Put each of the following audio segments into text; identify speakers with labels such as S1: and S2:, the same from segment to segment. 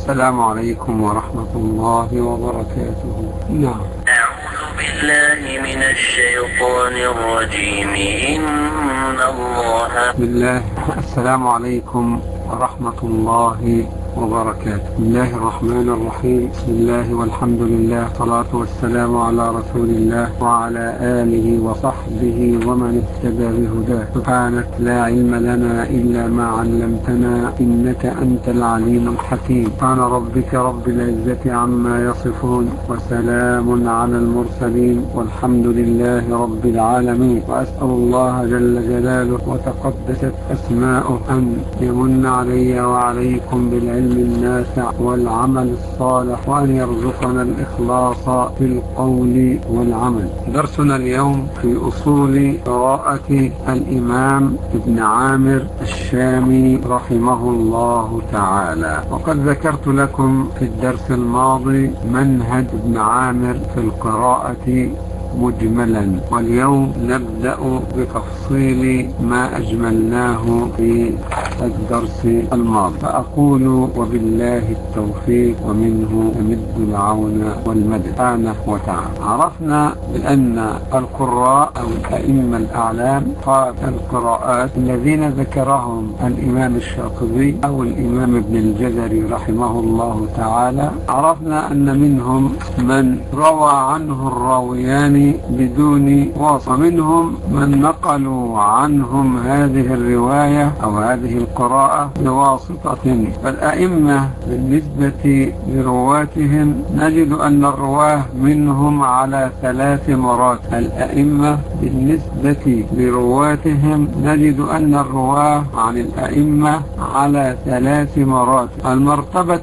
S1: السلام عليكم ورحمة الله وبركاته. نعم.
S2: أعوذ بالله من الشيطان الرجيم. إن الله
S1: بالله. السلام عليكم ورحمة الله وبركاته. بسم الله الرحمن الرحيم. بسم الله والحمد لله، الصلاة والسلام على رسول الله وعلى آله وصحبه ومن اهتدى بهداه. سبحانك لا علم لنا إلا ما علمتنا إنك أنت العليم الحكيم. سبحان ربك رب العزة عما يصفون وسلام على المرسلين والحمد لله رب العالمين. وأسأل الله جل جلاله وتقدست أسماؤه أن يمن علي وعليكم بالعلم النافع والعمل الصالح، وأن يرزقنا الإخلاص في القول والعمل. درسنا اليوم في أصول قراءة الإمام ابن عامر الشامي رحمه الله تعالى. وقد ذكرت لكم في الدرس الماضي منهج ابن عامر في القراءة مجملا، واليوم نبدأ بتفصيل ما أجملناه في الدرس الماضي. فأقول وبالله التوفيق ومنه أمد العون والمدد سبحانه وتعالى. عرفنا بأن القراء أو الأئمة الأعلام قال القراءات الذين ذكرهم الإمام الشاطبي أو الإمام ابن الجزري رحمه الله تعالى، عرفنا أن منهم من روى عنه الراويان بدون واسطة، ومنهم من نقلوا عنهم هذه الرواية أو هذه القراءة بواسطة. فالأئمة بالنسبة لرواتهم نجد أن الرواه منهم على 3 مراتب. الأئمة بالنسبة لرواتهم نجد أن الرواه عن الأئمة على 3 مراتب. المرتبة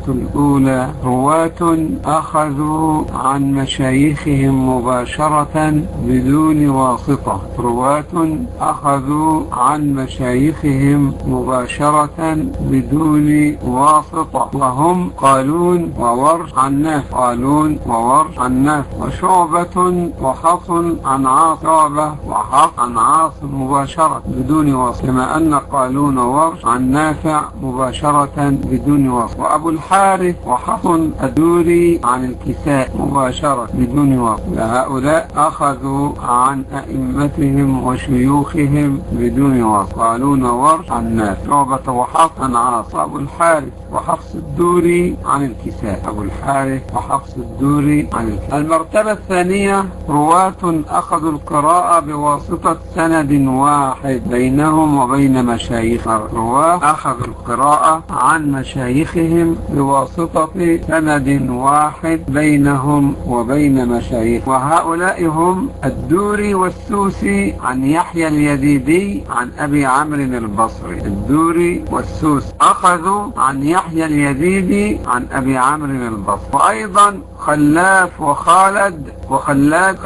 S1: الأولى رواة أخذوا عن مشايخهم مباشرة بدون واسطة. رواة أخذوا عن مشايخهم مباشرة بدون واسطة، وهم قالون وورش عن نافع، قالون وورش عن نافع، وشعبة وحفص عن عاصم، شعبة وحفص عن عاصم مباشرة بدون واسطة، كما أن قالون وورش عن نافع مباشرة بدون واسطة. وأبو الحارث وحفص الدوري عن الكساء مباشرة بدون واسطة. هؤلاء أخذوا عن أئمتهم وشيوخهم بدون واسطة. قالون وورش عن نافع، شعبة وحفص عن عاصم، أبو الحارث وحفص الدوري عن الكساء، أبو الحارث وحفص الدوري عن الكساء. المرتبة الثانية رواة أخذوا القراءة بواسطة سند واحد بينهم وبين مشايخ. رواة أخذوا القراءة عن مشايخهم بواسطة سند واحد بينهم وبين مشايخ، وهؤلاء هم الدوري والسوسي عن يحيى اليزيدي عن أبي عمرو البصري. الدوري والسوسي أخذوا عن يحيى اليزيدي عن أبي عمرو البصري. وأيضا خلاف وخالد وخلاد،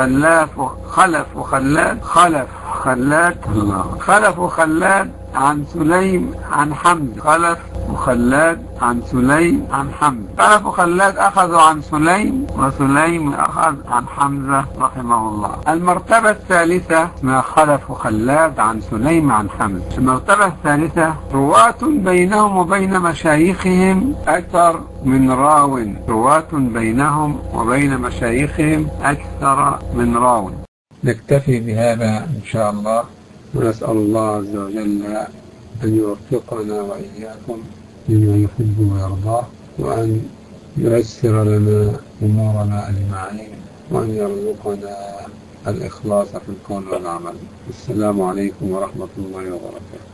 S1: خلف وخلاد عن سليم عن حمزة، خلف وخلاد عن سليم عن حمزة. خلف وخلاد أخذوا عن سليم، وسليم أخذ عن حمزة رحمه الله. المرتبة الثالثة ما خلف وخلاد عن سليم عن حمزة. المرتبة الثالثة رواة بينهم وبين مشايخهم أكثر من راو، رواة بينهم وبين مشايخهم أكثر من راو. نكتفي بهذا إن شاء الله، ونسأل الله عز وجل أن يوفقنا وإياكم لما يحب ويرضاه، وأن ييسر لنا أمورنا أجمعين، وأن يرزقنا الإخلاص في القول والعمل. السلام عليكم ورحمة الله وبركاته.